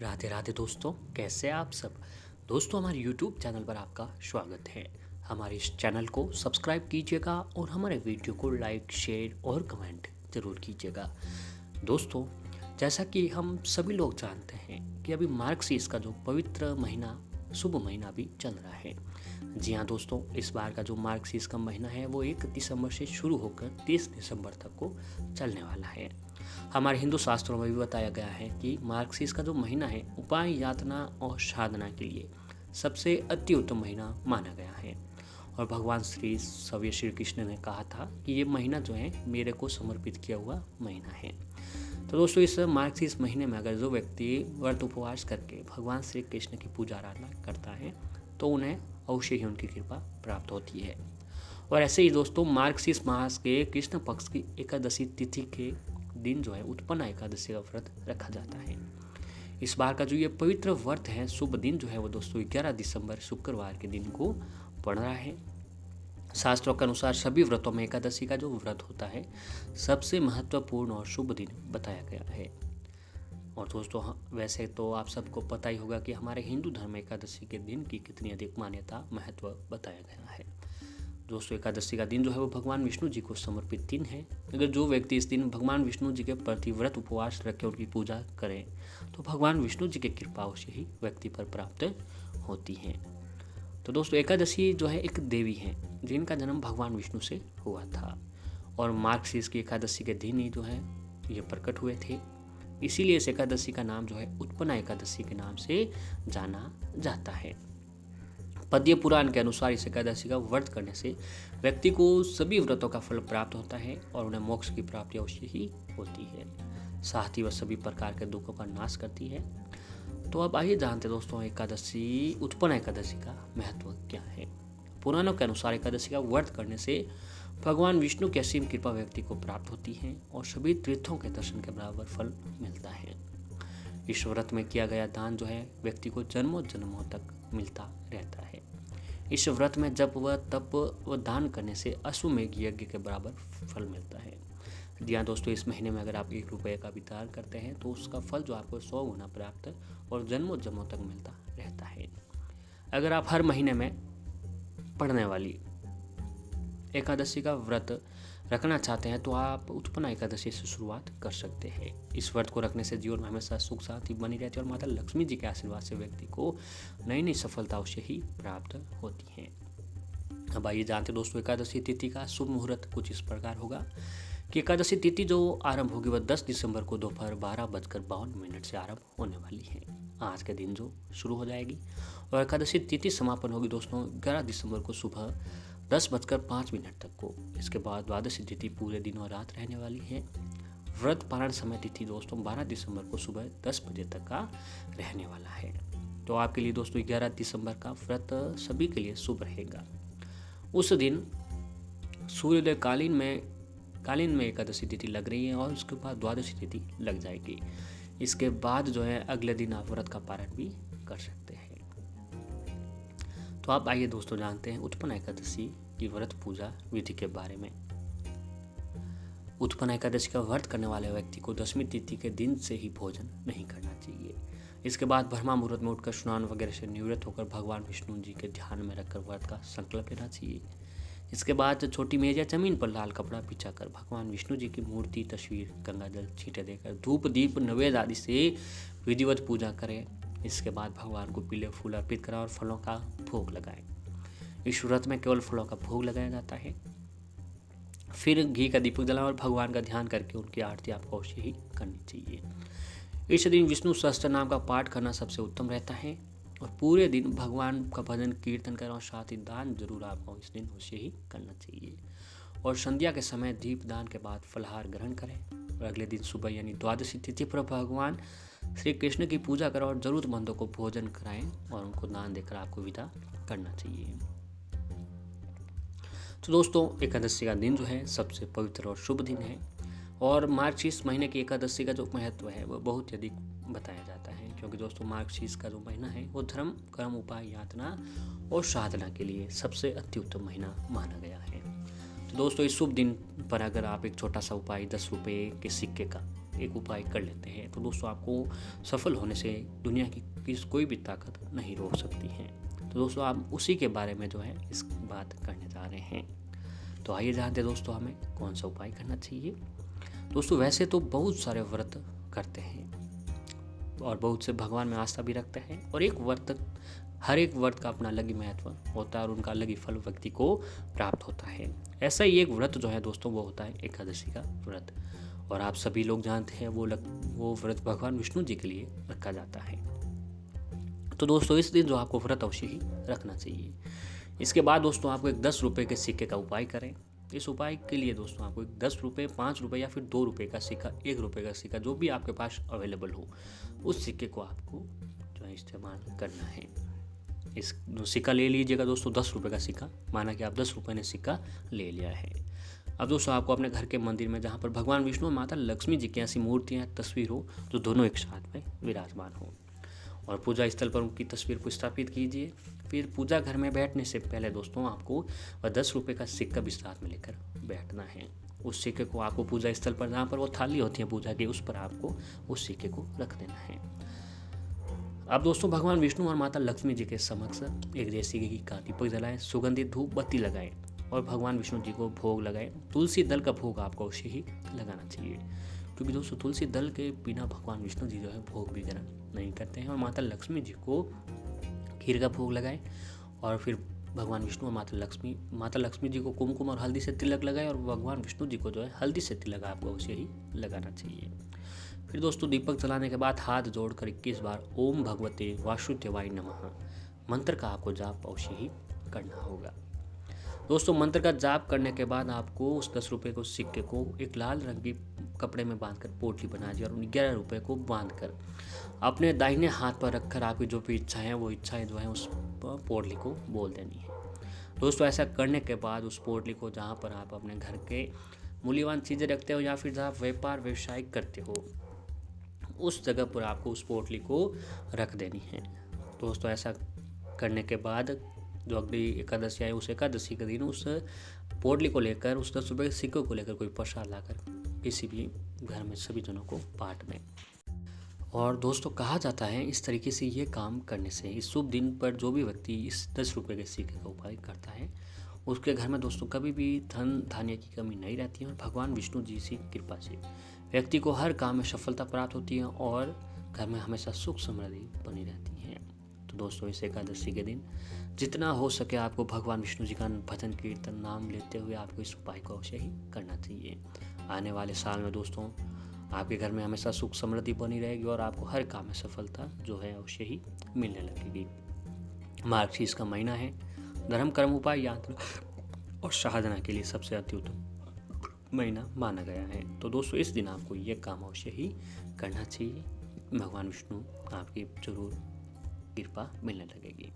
राधे राधे दोस्तों, कैसे आप सब। दोस्तों, हमारे YouTube चैनल पर आपका स्वागत है। हमारे इस चैनल को सब्सक्राइब कीजिएगा और हमारे वीडियो को लाइक, शेयर और कमेंट ज़रूर कीजिएगा। दोस्तों, जैसा कि हम सभी लोग जानते हैं कि अभी मार्गशीर्ष का जो पवित्र महीना, शुभ महीना भी चल रहा है। जी हाँ दोस्तों, इस बार का जो मार्गशीर्ष का महीना है वो 1 दिसंबर से शुरू होकर 30 दिसंबर तक को चलने वाला है। हमारे हिंदू शास्त्रों में भी बताया गया है कि मार्गशीर्ष का जो महीना है उपाय, यातना और साधना के लिए सबसे अति उत्तम महीना माना गया है। और भगवान श्री कृष्ण ने कहा था कि ये महीना जो है मेरे को समर्पित किया हुआ महीना है। तो दोस्तों, इस मार्गशीर्ष महीने में अगर जो व्यक्ति व्रत उपवास करके भगवान श्री कृष्ण की पूजा आराधना करता है तो उन्हें अवश्य ही उनकी कृपा प्राप्त होती है। और ऐसे ही दोस्तों, मार्गशीर्ष मास के कृष्ण पक्ष की एकादशी तिथि के दिन जो है उत्पन्न एकादशी का व्रत रखा जाता है। इस बार का जो ये पवित्र व्रत है, शुभ दिन जो है वो दोस्तों 11 दिसंबर शुक्रवार के दिन को पड़ रहा है। शास्त्रों के अनुसार सभी व्रतों में एकादशी का जो व्रत होता है सबसे महत्वपूर्ण और शुभ दिन बताया गया है। और दोस्तों, वैसे तो आप सबको पता ही होगा कि हमारे हिंदू धर्म में एकादशी के दिन की कितनी अधिक मान्यता, महत्व बताया गया है। दोस्तों, एकादशी का दिन जो है वो भगवान विष्णु जी को समर्पित दिन है। अगर जो व्यक्ति इस दिन भगवान विष्णु जी के प्रति व्रत उपवास रख के उनकी पूजा करें तो भगवान विष्णु जी की कृपा से ही व्यक्ति पर प्राप्त होती है। तो दोस्तों, एकादशी जो है एक देवी है जिनका जन्म भगवान विष्णु से हुआ था और मार्गशीर्ष की एकादशी के दिन ही जो है ये प्रकट हुए थे। इसीलिए इस एकादशी का नाम जो है उत्पन्न एकादशी के नाम से जाना जाता है। पद्य पुराण के अनुसार इस एकादशी का व्रत करने से व्यक्ति को सभी व्रतों का फल प्राप्त होता है और उन्हें मोक्ष की प्राप्ति अवश्य ही होती है। साथ ही वह सभी प्रकार के दुखों का नाश करती है। तो अब आइए जानते दोस्तों, एकादशी, उत्पन्न एकादशी का महत्व क्या है। पुराणों के अनुसार एकादशी का व्रत करने से भगवान विष्णु की असीम कृपा व्यक्ति को प्राप्त होती है और सभी तीर्थों के दर्शन के बराबर फल मिलता है। इस व्रत में किया गया दान जो है व्यक्ति को जन्मों जन्मों तक मिलता रहता है। इस व्रत में जप व तप व दान करने से अश्वमेघ यज्ञ के बराबर फल मिलता है। जी हाँ दोस्तों, इस महीने में अगर आप 1 रुपये का भी दान करते हैं तो उसका फल जो आपको 100 गुना प्राप्त और जन्मों जन्मों तक मिलता रहता है। अगर आप हर महीने में पड़ने वाली एकादशी का व्रत रखना चाहते हैं तो आप उत्पन्न एकादशी से शुरुआत कर सकते हैं। इस व्रत को रखने से जीवन में हमेशा सुख शांति बनी रहती है और माता लक्ष्मी जी के आशीर्वाद से व्यक्ति को नई नई सफलताओं से ही प्राप्त होती है। अब आइए जानते दोस्तों, एकादशी तिथि का शुभ मुहूर्त कुछ इस प्रकार होगा कि एकादशी तिथि जो आरंभ होगी वह 10 दिसंबर को दोपहर 12:52 से आरंभ होने वाली है। आज के दिन जो शुरू हो जाएगी और एकादशी तिथि समापन होगी दोस्तों 11 दिसंबर को सुबह 10:05 तक को। इसके बाद द्वादशी तिथि पूरे दिन और रात रहने वाली है। व्रत पारण समय तिथि दोस्तों 12 दिसंबर को सुबह 10 बजे तक का रहने वाला है। तो आपके लिए दोस्तों 11 दिसंबर का व्रत सभी के लिए शुभ रहेगा। उस दिन सूर्योदय कालीन में एकादशी तिथि लग रही है और उसके बाद द्वादशी तिथि लग जाएगी। इसके बाद जो है अगले दिन आप व्रत का पारण भी कर सकते हैं। तो आप आइए दोस्तों जानते हैं उत्पन्न एकादशी की व्रत पूजा विधि के बारे में। उत्पन्न एकादशी का व्रत करने वाले व्यक्ति को 10वीं तिथि के दिन से ही भोजन नहीं करना चाहिए। इसके बाद ब्रह्मा मुहूर्त में उठकर स्नान वगैरह से निवृत्त होकर भगवान विष्णु जी के ध्यान में रखकर व्रत का संकल्प लेना चाहिए। इसके बाद छोटी मेज या जमीन पर लाल कपड़ा बिछाकर भगवान विष्णु जी की मूर्ति, तस्वीर, गंगा जल छींटे देकर धूप, दीप, नैवेद्य आदि से विधिवत पूजा करें। इसके बाद भगवान को पीले फूल अर्पित करें और फलों का भोग लगाएं। इस व्रत में केवल फलों का भोग लगाया जाता है। फिर घी का दीपक जलाएं और भगवान का ध्यान करके उनकी आरती आपको अवश्य ही करनी चाहिए। इस दिन विष्णु सहस्त्र नाम का पाठ करना सबसे उत्तम रहता है और पूरे दिन भगवान का भजन कीर्तन करें और साथ ही दान जरूर आपको इस दिन अवश्य ही करना चाहिए। और संध्या के समय दीप दान के बाद फलाहार ग्रहण करें और अगले दिन सुबह यानी द्वादशी तिथि पर भगवान श्री कृष्ण की पूजा करें और जरूरतमंदों को भोजन कराएं और उनको दान देकर आपको विदा करना चाहिए। तो दोस्तों, एकादशी का दिन जो है सबसे पवित्र और शुभ दिन है और मार्गशीर्ष महीने की एकादशी का जो महत्व है वह बहुत ही अधिक बताया जाता है, क्योंकि दोस्तों मार्गशीर्ष का जो महीना है वो धर्म, कर्म, उपाय, यातना और साधना के लिए सबसे अति उत्तम महीना माना गया है। तो दोस्तों, इस शुभ दिन पर अगर आप एक छोटा सा उपाय 10 रुपये के सिक्के का एक उपाय कर लेते हैं तो दोस्तों आपको सफल होने से दुनिया की कोई भी ताकत नहीं रोक सकती है। तो दोस्तों आप उसी के बारे में जो है इस बात करने जा रहे हैं। तो आइए जानते हैं दोस्तों हमें कौन सा उपाय करना चाहिए। दोस्तों वैसे तो बहुत सारे व्रत करते हैं और बहुत से भगवान में आस्था भी रखते हैं, और हर एक व्रत का अपना अलग ही महत्व होता है और उनका अलग ही फल व्यक्ति को प्राप्त होता है। ऐसा ही एक व्रत जो है दोस्तों वो होता है एकादशी का व्रत, और आप सभी लोग जानते हैं वो व्रत भगवान विष्णु जी के लिए रखा जाता है। तो दोस्तों इस दिन जो आपको व्रत अवश्य ही रखना चाहिए। इसके बाद दोस्तों आपको एक 10 रुपये के सिक्के का उपाय करें। इस उपाय के लिए दोस्तों आपको 10 रुपये, 5 रुपये या फिर 2 रुपये का सिक्का, 1 रुपये का सिक्का, जो भी आपके पास अवेलेबल हो उस सिक्के को आपको जो है इस्तेमाल करना है। इस सिक्का ले लीजिएगा दोस्तों, 10 रुपये का सिक्का, माना कि आप 10 रुपये ने सिक्का ले लिया है। अब दोस्तों आपको अपने घर के मंदिर में जहाँ पर भगवान विष्णु और माता लक्ष्मी जी की ऐसी मूर्तियाँ, तस्वीर हो जो दोनों एक साथ में विराजमान हो, और पूजा स्थल पर उनकी तस्वीर को स्थापित कीजिए। फिर पूजा घर में बैठने से पहले दोस्तों आपको 10 रुपये का सिक्का भी साथ में लेकर बैठना है। उस सिक्के को आपको पूजा स्थल पर जहाँ पर वो थाली होती है पूजा की, उस पर आपको उस सिक्के को रख देना है। अब दोस्तों भगवान विष्णु और माता लक्ष्मी जी के समक्ष एक देसी घी का दीपक जलाएं, सुगंधित धूप बत्ती लगाएं और भगवान विष्णु जी को भोग लगाएं। तुलसी दल का भोग आपको अवश्य ही लगाना चाहिए, क्योंकि दोस्तों तुलसी दल के बिना भगवान विष्णु जी जो है भोग भी ग्रहण नहीं करते हैं। और माता लक्ष्मी जी को खीर का भोग लगाएं, और फिर भगवान विष्णु और माता लक्ष्मी जी को कुमकुम और हल्दी से तिलक लगाएं, और भगवान विष्णु जी को जो है हल्दी से तिलक आपको अवश्य ही लगाना चाहिए। फिर दोस्तों दीपक जलाने के बाद हाथ जोड़कर 21 बार ओम भगवते वासुदेवाय नमः मंत्र का आपको जाप अवश्य ही करना होगा। दोस्तों मंत्र का जाप करने के बाद आपको उस 10 रुपये को सिक्के को एक लाल रंग की कपड़े में बांधकर पोटली बना दी, और उन 11 रुपये को बांधकर अपने दाहिने हाथ पर रखकर आपकी जो भी इच्छाएं हैं वो इच्छाएं जो हैं उस पोटली को बोल देनी है। दोस्तों ऐसा करने के बाद उस पोटली को जहाँ पर आप अपने घर के मूल्यवान चीज़ें रखते हो या फिर जहाँ व्यापार व्यवसाय करते हो उस जगह पर आपको उस पोटली को रख देनी है। दोस्तों ऐसा करने के बाद जो अगली एकादशी आए उस एकादशी के दिन उस पोटली को लेकर, उस 10 रुपये के सिक्के को लेकर कोई प्रसाद लाकर किसी भी घर में सभी जनों को बांट दें। और दोस्तों कहा जाता है इस तरीके से ये काम करने से इस शुभ दिन पर जो भी व्यक्ति इस 10 रुपये के सिक्के का उपाय करता है उसके घर में दोस्तों कभी भी धन धान्य की कमी नहीं रहती है, और भगवान विष्णु जी की कृपा से व्यक्ति को हर काम में सफलता प्राप्त होती है और घर में हमेशा सुख समृद्धि बनी रहती है। तो दोस्तों इस एकादशी के दिन जितना हो सके आपको भगवान विष्णु जी का भजन कीर्तन नाम लेते हुए आपको इस उपाय को अवश्य ही करना चाहिए। आने वाले साल में दोस्तों आपके घर में हमेशा सुख समृद्धि बनी रहेगी और आपको हर काम में सफलता जो है अवश्य ही मिलने लगेगी। मार्गशीर्ष का महीना है, धर्म कर्म उपाय यात्रा और साधना के लिए सबसे अत्युत्तम महीना माना गया है। तो दोस्तों इस दिन आपको ये काम अवश्य ही करना चाहिए। भगवान विष्णु आपकी जरूर कृपा मिलने लगेगी।